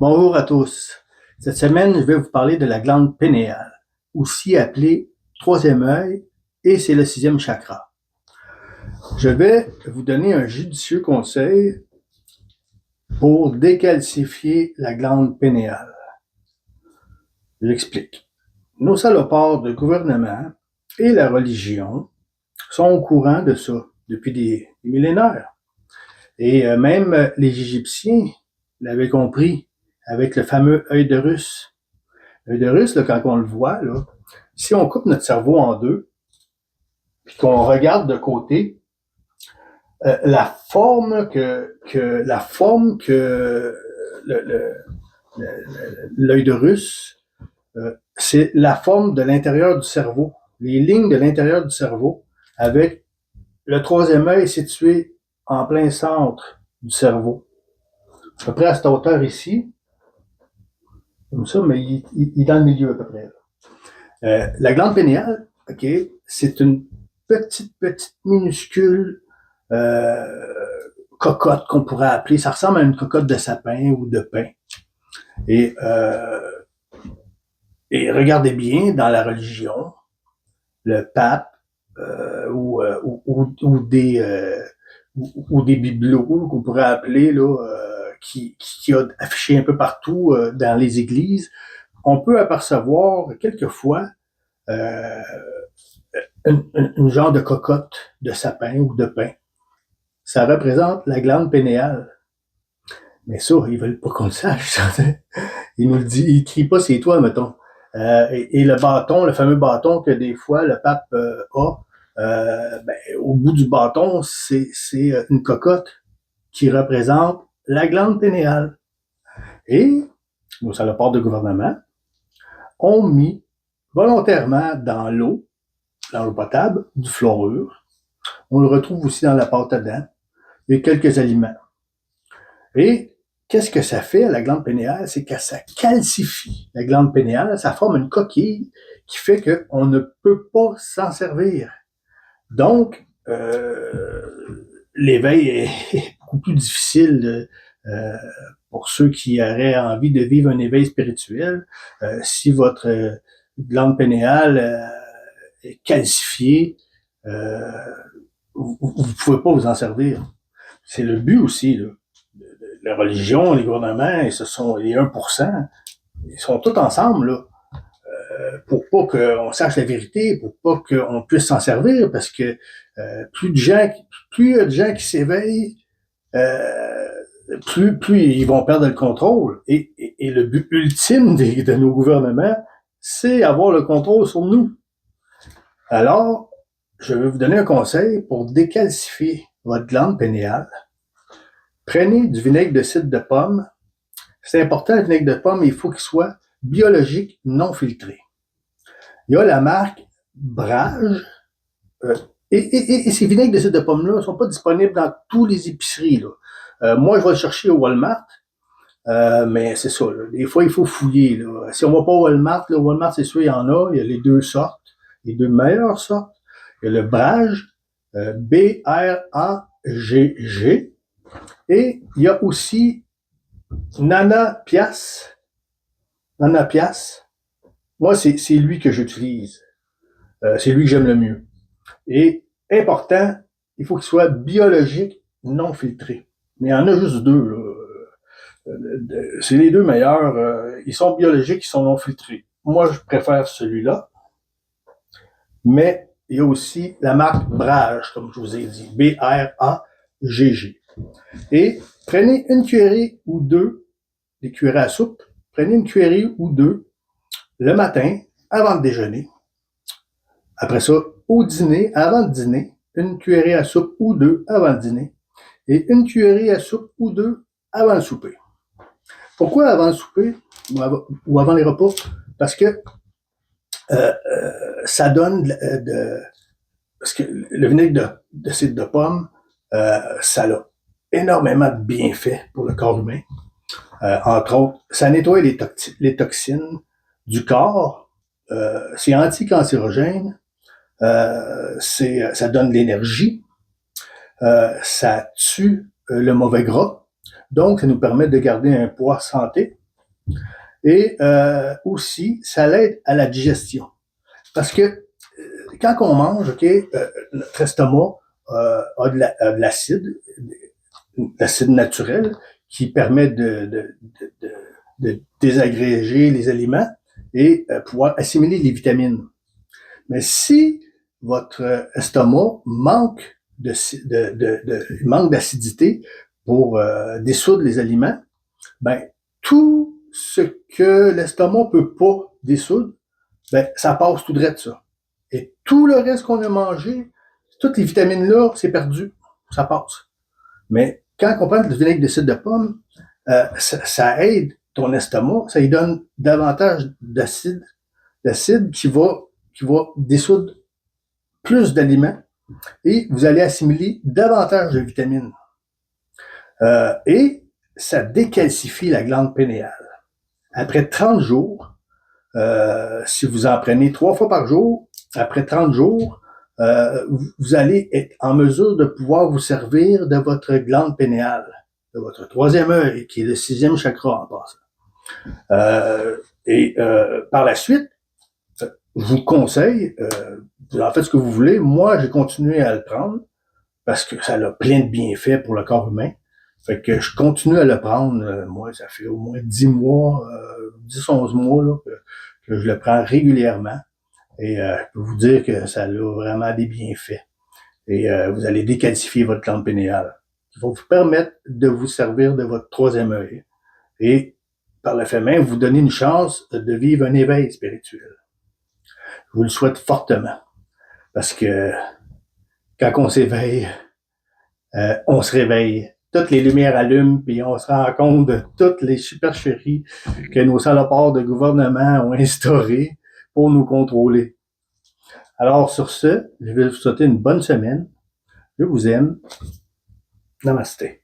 Bonjour à tous. Cette semaine, je vais vous parler de la glande pénéale, aussi appelée troisième œil, et c'est le sixième chakra. Je vais vous donner un judicieux conseil pour décalcifier la glande pénéale. J'explique. Nos salopards de gouvernement et la religion sont au courant de ça depuis des millénaires. Et même les Égyptiens l'avaient compris avec le fameux œil de Russe. L'œil de Russe, là, quand on le voit, là, si on coupe notre cerveau en deux, puis qu'on regarde de côté, la forme que l'œil de Russe, c'est la forme de l'intérieur du cerveau, les lignes de l'intérieur du cerveau, avec le troisième œil situé en plein centre du cerveau. À peu près à cette hauteur ici, comme ça, mais il est dans le milieu à peu près. La glande pénéale, ok, c'est une petite minuscule cocotte qu'on pourrait appeler. Ça ressemble à une cocotte de sapin ou de pin. Et regardez bien, dans la religion, le pape ou des bibelots qu'on pourrait appeler là, qui a affiché un peu partout dans les églises, on peut apercevoir quelquefois une genre de cocotte de sapin ou de pin. Ça représente la glande pénéale. Mais ça, ils veulent pas qu'on le sache. Ils nous le disent, ils crient pas c'est toi, mettons. Et le bâton, le fameux bâton que des fois le pape a, au bout du bâton, c'est une cocotte qui représente la glande pénéale. Et nos salopards de gouvernement ont mis volontairement dans l'eau potable, du fluorure. On le retrouve aussi dans la pâte à dents et quelques aliments. Et qu'est-ce que ça fait à la glande pénéale? C'est que ça calcifie la glande pénéale, ça forme une coquille qui fait qu'on ne peut pas s'en servir. Donc, l'éveil est beaucoup plus difficile pour ceux qui auraient envie de vivre un éveil spirituel. Si votre glande pénéale est calcifiée, vous ne pouvez pas vous en servir. C'est le but aussi, là. La religion, les gouvernements, et ce sont les 1%, ils sont tous ensemble, là, pour pas qu'on sache la vérité, pour pas qu'on puisse s'en servir, parce que plus il y a de gens qui s'éveillent, plus ils vont perdre le contrôle. Et le but ultime de nos gouvernements, c'est avoir le contrôle sur nous. Alors, je vais vous donner un conseil pour décalcifier votre glande pénéale. Prenez du vinaigre de cidre de pomme. C'est important, le vinaigre de pomme, il faut qu'il soit biologique, non filtré. Il y a la marque Brage. Et ces vinaigres de cidre de pomme-là ne sont pas disponibles dans toutes les épiceries, là. Moi, je vais le chercher au Walmart. Mais c'est ça, là. Des fois, il faut fouiller, là. Si on va pas au Walmart, là, au Walmart, c'est sûr, il y en a. Il y a les deux sortes, les deux meilleures sortes. Il y a le Brage, B-R-A-G-G. Et il y a aussi Nana Pias. Nana Pias. Moi, c'est lui que j'utilise. C'est lui que j'aime le mieux. Et important, il faut qu'il soit biologique, non filtré. Mais il y en a juste deux, là. C'est les deux meilleurs. Ils sont biologiques, ils sont non filtrés. Moi, je préfère celui-là. Mais il y a aussi la marque Brage, comme je vous ai dit. B-R-A-G-G. Et prenez une cuillerée ou deux, des cuillerées à soupe. Prenez une cuillerée ou deux le matin, avant le déjeuner. Après ça, au dîner, avant le dîner, une cuillerée à soupe ou deux avant le dîner. Et une cuillerée à soupe ou deux avant le souper. Pourquoi avant le souper ou avant les repas? Parce que ça donne parce que le vinaigre de cidre de pomme, ça a énormément de bienfaits pour le corps humain. Entre autres, ça nettoie les toxines du corps, c'est anticancérogène, ça donne de l'énergie, ça tue le mauvais gras, donc ça nous permet de garder un poids santé. Et aussi, ça l'aide à la digestion. Parce que quand on mange, notre estomac a de l'acide, l'acide naturel, qui permet de désagréger les aliments et pouvoir assimiler les vitamines. Mais si votre estomac manque d'acidité pour dissoudre les aliments, ben tout ce que l'estomac peut pas dissoudre, ben ça passe tout droit de ça. Et tout le reste qu'on a mangé, toutes les vitamines là, c'est perdu, ça passe. Mais quand on prend du vinaigre de cidre de pomme, ça aide ton estomac, ça lui donne davantage d'acide qui va dissoudre plus d'aliments et vous allez assimiler davantage de vitamines. Et ça décalcifie la glande pénéale. Après 30 jours, si vous en prenez 3 fois par jour, après 30 jours, vous allez être en mesure de pouvoir vous servir de votre glande pénéale, de votre troisième œil, qui est le 6e chakra en passant. Par la suite, je vous conseille, vous en faites ce que vous voulez. Moi, j'ai continué à le prendre parce que ça a plein de bienfaits pour le corps humain. Fait que je continue à le prendre. Moi, ça fait au moins 10 mois, 10-11 mois là, que je le prends régulièrement. Et je peux vous dire que ça a vraiment des bienfaits. Et vous allez décalcifier votre glande pénéale, qui va vous permettre de vous servir de votre troisième œil. Et par le fait même, vous donner une chance de vivre un éveil spirituel. Je vous le souhaite fortement. Parce que quand on s'éveille, on se réveille. Toutes les lumières allument, puis on se rend compte de toutes les supercheries que nos salopards de gouvernement ont instaurées pour nous contrôler. Alors, sur ce, je vais vous souhaiter une bonne semaine. Je vous aime. Namasté.